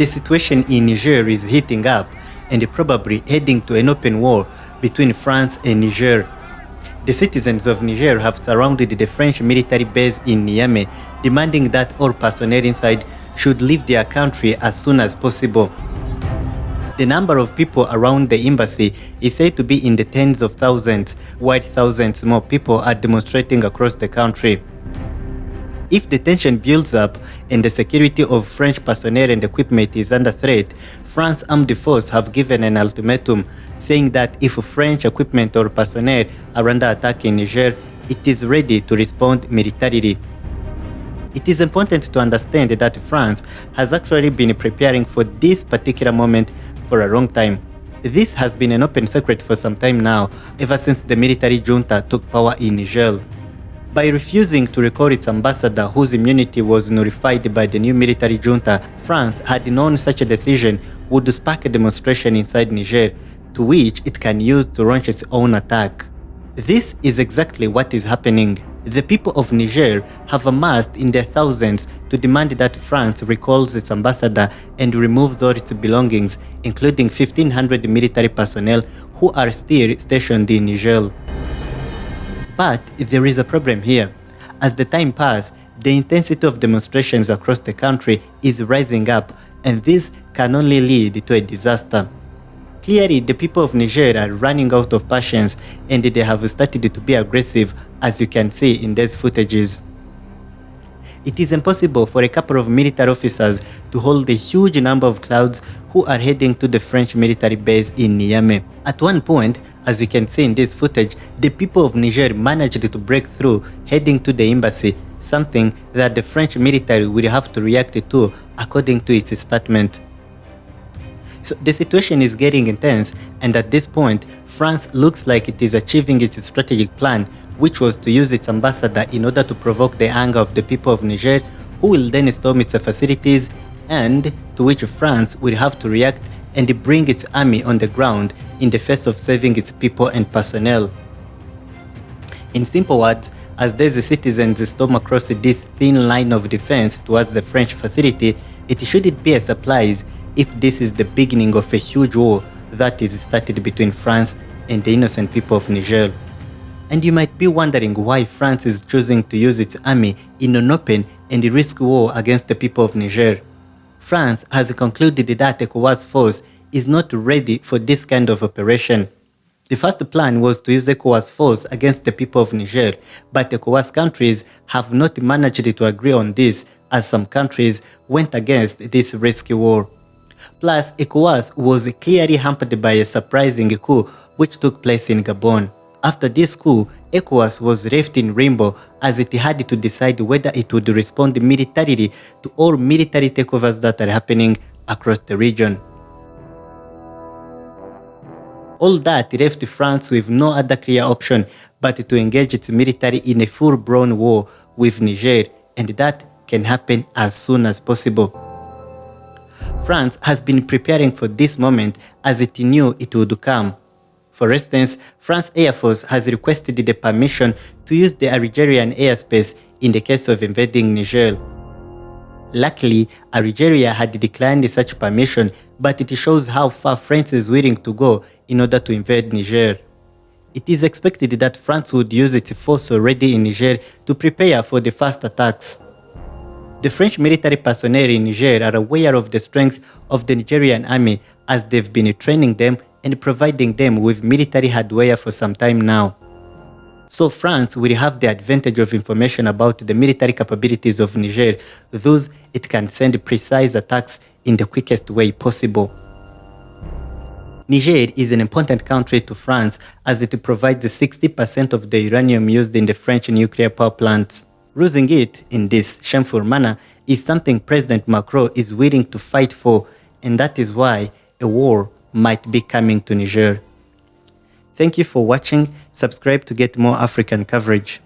The situation in Niger is heating up and probably heading to an open war between France and Niger. The citizens of Niger have surrounded the French military base in Niamey, demanding that all personnel inside should leave their country as soon as possible. The number of people around the embassy is said to be in the tens of thousands, while thousands more people are demonstrating across the country. If the tension builds up and the security of French personnel and equipment is under threat, France's armed forces have given an ultimatum saying that if French equipment or personnel are under attack in Niger, it is ready to respond militarily. It is important to understand that France has actually been preparing for this particular moment for a long time. This has been an open secret for some time now, ever since the military junta took power in Niger. By refusing to recall its ambassador whose immunity was nullified by the new military junta, France had known such a decision would spark a demonstration inside Niger, to which it can use to launch its own attack. This is exactly what is happening. The people of Niger have amassed in their thousands to demand that France recalls its ambassador and removes all its belongings, including 1,500 military personnel who are still stationed in Niger. But there is a problem here. As the time passes, the intensity of demonstrations across the country is rising up, and this can only lead to a disaster. Clearly, the people of Niger are running out of patience and they have started to be aggressive, as you can see in these footages. It is impossible for a couple of military officers to hold a huge number of crowds who are heading to the French military base in Niamey. At one point, as you can see in this footage, the people of Niger managed to break through, heading to the embassy, something that the French military will have to react to according to its statement. So the situation is getting intense, and at this point, France looks like it is achieving its strategic plan, which was to use its ambassador in order to provoke the anger of the people of Niger, who will then storm its facilities, and to which France will have to react and bring its army on the ground in the face of saving its people and personnel. In simple words, as these citizens storm across this thin line of defense towards the French facility, it shouldn't be a surprise if this is the beginning of a huge war that is started between France and the innocent people of Niger. And you might be wondering why France is choosing to use its army in an open and risky war against the people of Niger. France has concluded that ECOWAS force is not ready for this kind of operation. The first plan was to use ECOWAS force against the people of Niger, but ECOWAS countries have not managed to agree on this, as some countries went against this risky war. Plus, ECOWAS was clearly hampered by a surprising coup which took place in Gabon. After this coup, ECOWAS was left in limbo as it had to decide whether it would respond militarily to all military takeovers that are happening across the region. All that left France with no other clear option but to engage its military in a full-blown war with Niger, and that can happen as soon as possible. France has been preparing for this moment as it knew it would come. For instance, France Air Force has requested the permission to use the Algerian airspace in the case of invading Niger. Luckily, Algeria had declined such permission, but it shows how far France is willing to go in order to invade Niger. It is expected that France would use its force already in Niger to prepare for the first attacks. The French military personnel in Niger are aware of the strength of the Nigerian army, as they've been training them and providing them with military hardware for some time now. So France will have the advantage of information about the military capabilities of Niger, thus it can send precise attacks in the quickest way possible. Niger is an important country to France as it provides 60% of the uranium used in the French nuclear power plants. Losing it in this shameful manner is something President Macron is willing to fight for, and that is why a war might be coming to Niger. Thank you for watching. Subscribe to get more African coverage.